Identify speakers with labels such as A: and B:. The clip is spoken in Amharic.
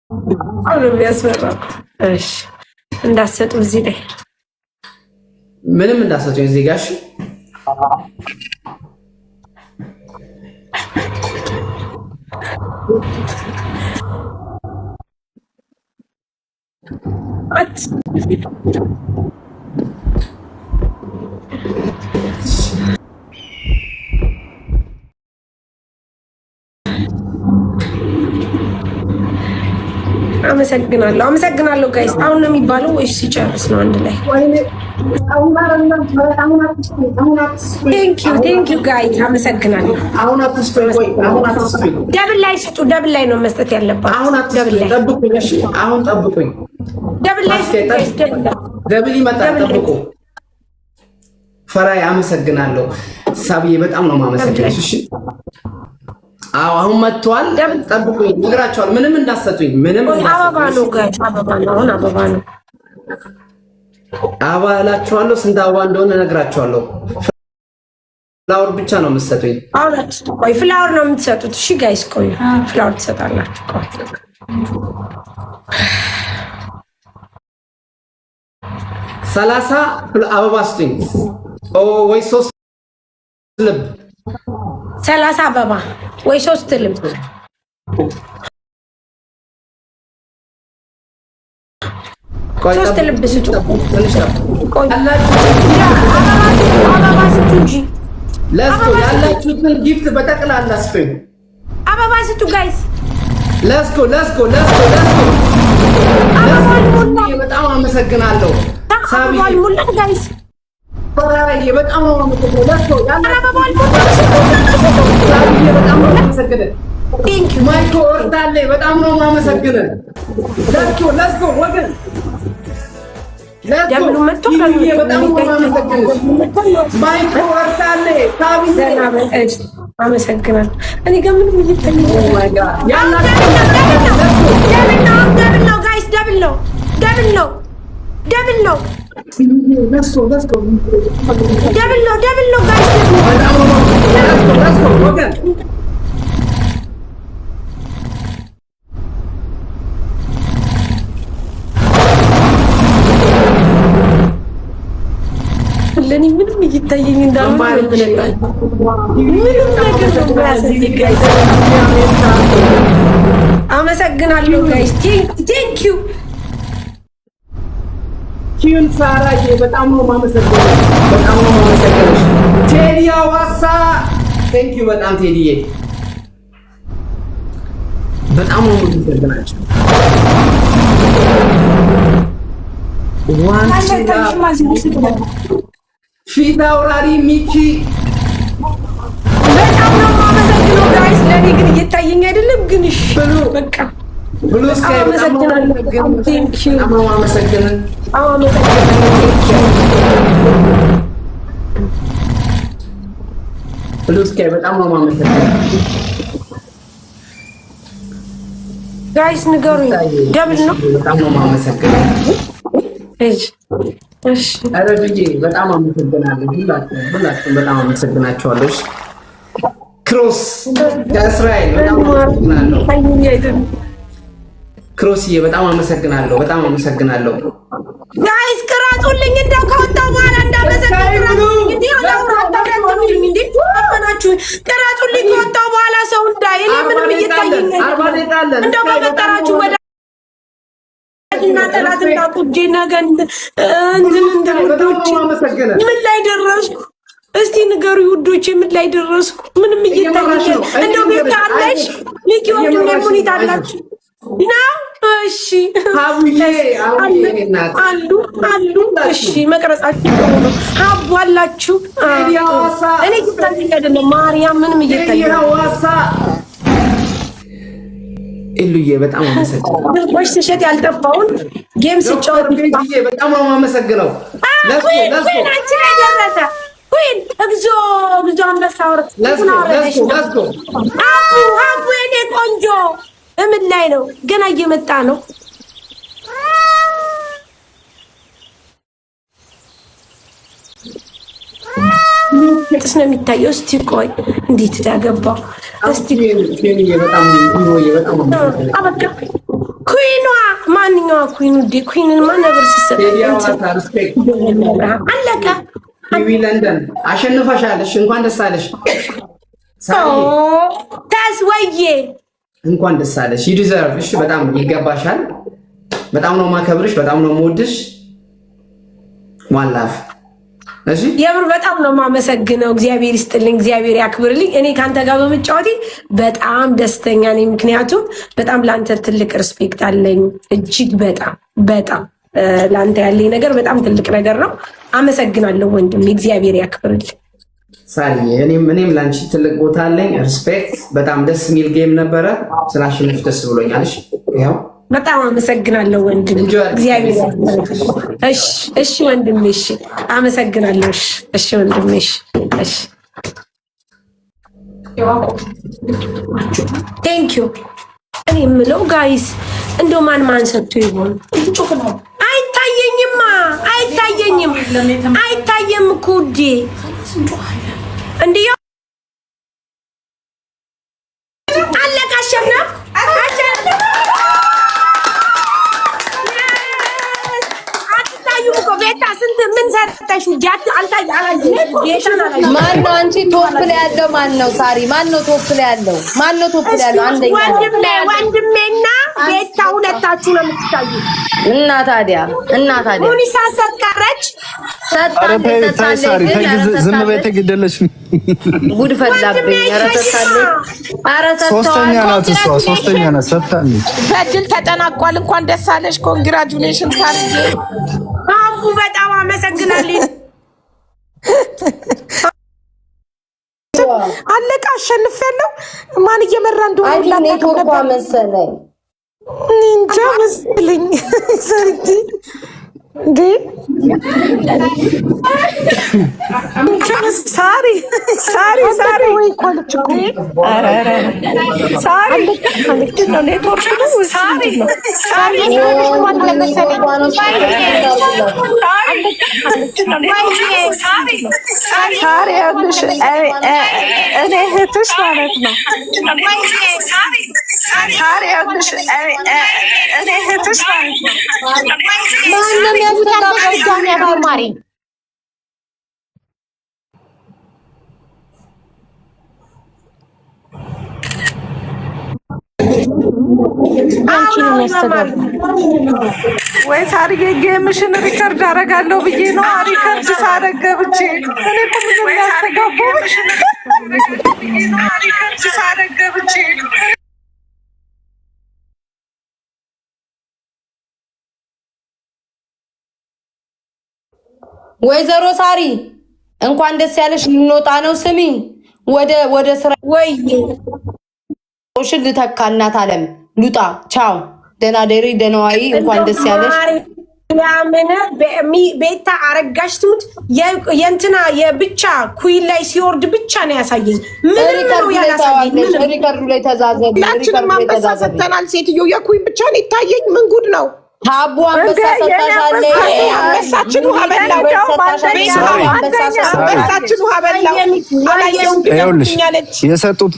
A: አሁን የሚያስፈራው እሺ እንዳትሰጡ እዚህ ላይ
B: ምንም እንዳትሰጡ እዚህ ጋር እሺ አመሰግናለሁ ጋይስ። አሁን ነው የሚባለው ወይስ ሲጨርስ ነው? አንድ ላይ ቴንክ ዩ ጋይስ አመሰግናለሁ። ደብል ላይ ስጡ። ደብል ላይ ነው መስጠት ያለባችሁ። ደብል ላይ ጠብቁኝ። እሺ አሁን ጠብቁኝ።
A: ደብል ላይ
B: ደብል ይመጣል። ጠብቁ። ፈራይ አመሰግናለሁ። ሳብዬ በጣም ነው የማመሰግነው። እሺ አዎ አሁን መጥቷል። ጠብቁኝ። ነግራቸዋል። ምንም እንዳትሰጡኝ። ምንም
A: አበባ ነው ጋይስ፣ አበባ ነው። አሁን አበባ ነው።
B: አበባ እላችኋለሁ። ስንት አበባ እንደሆነ ነግራቸዋለሁ። ፍላወር ብቻ ነው የምትሰጡኝ።
A: ቆይ ፍላወር ነው የምትሰጡት? እሺ ጋይስ ቆይ ፍላወር ትሰጣላችሁ። ቆይ
B: 30 አበባ ስጡኝ። ወይ 3 ልብ
A: 30 አበባ ወይ 3 ልብ 3 ልብ ስጡ። አበባ ስጡ እንጂ
B: ያላችሁትን ጊፍት በጠቅላላ ስጡኝ።
A: አበባ ስጡ ጋይስ።
B: ለስኮ በጣም አመሰግናለሁ። ሳቢ
A: ጋይስ
B: በጣም ነው የማመሰግነው። ማይኮ ወርዳሌ በጣም ነው የማመሰግነው። ለስኮ ወገን
A: ደብሉ መጥቶ
B: በጣም ነው የማመሰግነው። ማይኮ ወርዳሌ
A: አመሰግናለሁ። እኔ ጋር ምንም እየተገኘ ደብል ነው ጋይስ፣ ደብል ነው ደብል ነው ጋይስ። ለኔ ምንም እየታየኝ እንዳልሆነ ምንም ነገር ጋይስ። አመሰግናለሁ ጋይስ። ቴንክ ዩ
B: ኪዩን ሳራዬ በጣም ነው የማመሰግነው። ቴዲ አዋሳ ቴንክ ዩ በጣም ቴዲዬ በጣም ነው የማመሰግናቸው። ፊት አውራሪ ሚኪ
A: በጣም ነው የማመሰግነው ጋይስ። ለኔ ግን እየታየኝ አይደለም ግን እሺ በቃ
B: ብሉ ስካይ በጣም ነው የማመሰግነው።
A: ቴንክ ዩ
B: አመሰግናለሁ። ብሉ ስካይ በጣም ነው የማመሰግነው
A: ጋይስ። ንገሩኝ ደብል ነው።
B: በጣም ነው የማመሰግነው።
A: እሺ
B: ኧረ ብዬ በጣም አመሰግናለሁ። ሁላችሁም በጣም አመሰግናችኋለሁ። ክሮስ ከእስራኤል በጣም አመሰግናለሁ። ክሮስዬ በጣም አመሰግናለሁ።
A: ጋይስ ቅረጹልኝ። እንደው ከወጣሁ በኋላ እንዳመሰግናችሁ ቅረጹልኝ። ከወጣሁ በኋላ ሰው እንዳይ እኔ ምንም እየታየኝ እንደው በፈጠራችሁ ወደ እና ጠላት እንዳቁጄ ነገ እንትን ውዶቼ ምን ላይ ደረስኩ? እስቲ ንገሩ ውዶቼ ምን ላይ ደረስኩ? ምንም እየታየኝ እንደው ቤት አለሽ ሚኪ ወንድሜ ሙኒት አላችሁ ነው? እሺ አሉ እሺ መቅረጻችሁ ነው። ሀቡ አላችሁ? እኔ እየታየኝ አይደለም ማርያም ምንም እየታየኝ
B: ኢሉዬ በጣም አመሰግናለሁ።
A: ድርቆሽ ስሸት ያልጠፋውን ጌም ስጫወት
B: በጣም ነው የማመሰግነው።
A: ኩን አንቺ ላይ ደረሰ። ኩን እግዚኦ አንበሳ ወርቅ ሀቡ የኔ ቆንጆ እምን ላይ ነው? ገና እየመጣ ነው። ጥስ ነው የሚታየው። እስቲ ቆይ እንዴት ዳገባው? እስቲ ኩን ኩዊን ዲ ኩዊንን ማን ነበር ሲሰጥ አለቀ።
B: ቲቪ ለንደን አሸንፈሻለሽ። እንኳን ደስ አለሽ።
A: ታስ ወዬ
B: እንኳን ደስ አለሽ። ዩ ዲዘርቭ። እሺ በጣም ይገባሻል። በጣም ነው ማከብርሽ። በጣም ነው የምወድሽ። ዋላፍ እሺ
A: የምር በጣም ነው የማመሰግነው። እግዚአብሔር ይስጥልኝ፣ እግዚአብሔር ያክብርልኝ። እኔ ካንተ ጋር በመጫወቴ በጣም ደስተኛ ነኝ። ምክንያቱም በጣም ለአንተ ትልቅ ሪስፔክት አለኝ። እጅግ በጣም ለአንተ ያለኝ ነገር በጣም ትልቅ ነገር ነው። አመሰግናለሁ ወንድም፣ እግዚአብሔር ያክብርልኝ።
B: ሳሪ እኔም ላንቺ ትልቅ ቦታ አለኝ። ሪስፔክት። በጣም ደስ የሚል ጌም ነበረ። ስላሸነፍሽ ደስ ብሎኛል። ይኸው
A: በጣም አመሰግናለሁ ወንድም፣ እግዚአብሔር ያክብርልኝ። እሺ ወንድሜ፣ እሺ አመሰግናለሁ። እሺ ወንድሜ፣ እሺ ቴንክ ዩ። እኔ የምለው ጋይስ እንደው ማን ሰጥቶ ይሆን? አይታየም እኮ ውዴ እንዴ አለቃ አሸናፍ አትታዩም እኮ ቤታ ስንት ምን ሰጠሽ? ጃት
C: ማነው አንቺ ቶፕ ላይ ያለው ማነው? ሳሪ ማነው ቶፕ ላይ ያለው? አንደኛ
A: ወንድሜና ቤታ ሁለታችሁ ነው የምትታዩ።
C: እና ታዲያ
A: ሙኒሳ ሰጥቀረች
D: ዝም በይ ተግደለሽ።
C: ጉድ ፈላብኝ።
D: ሶስተኛ ናት እሷ፣ ሶስተኛ ናት ሰጥታለች።
E: በድል ተጠናቋል። እንኳን ደስ አለሽ። ኮንግራጁሌሽን ሳርዬ።
A: አቡ በጣም አመሰግናለሁ።
E: አለቃ አሸንፊያለሁ። ማን እየመራ እንደሆነ
C: ኔትወርኳ መሰለኝ
E: እንጃ መስልኝ ሰርቲ እንዴ ሳሪ ወይ ኮልች እኮ ሳሪ ነው ኔትወርክ ነው። ሳሪ ያለሽ እኔ እህትሽ ማለት ነው። ሳሪ ያለሽ እኔ እህትሽ ማለት ነው።
C: ማንም ያስተካክል ያባማሪ
E: ወይ ሳርዬ ጌምሽን ሪከርድ አደርጋለሁ ብዬ ነው። ሪከርድ ሳደርግ ገብቼ እኔ እኮ ምንም ያስተጋባው ሪከርድ ሳደርግ ገብቼ
C: ወይዘሮ ሳሪ እንኳን ደስ ያለሽ። ልንወጣ ነው። ስሚ ወደ ስራ
A: ወይ
C: ኦሽል ተካናት አለም ሉጣ ቻው። ደህና ደሪ ደህና ዋይ። እንኳን ደስ ያለሽ።
A: ያመነ ቤታ አረጋሽ ትሙት የእንትና የብቻ ኩይን ላይ ሲወርድ ብቻ ነው ያሳየኝ። ምን ነው ያላሳየኝ?
C: ሪከርዱ ላይ ተዛዘብ።
E: ሁላችንም አንበሳ ሰጥተናል። ሴትዮ የኩይን ብቻ ነው ይታየኝ። ምን ጉድ ነው?
C: ሀቡ አንበሳ ሰጣሻለች።
E: አንበሳችን ውሃ በላው። አንበሳችን ውሃ በላው።
D: ይኸውልሽ የሰጡት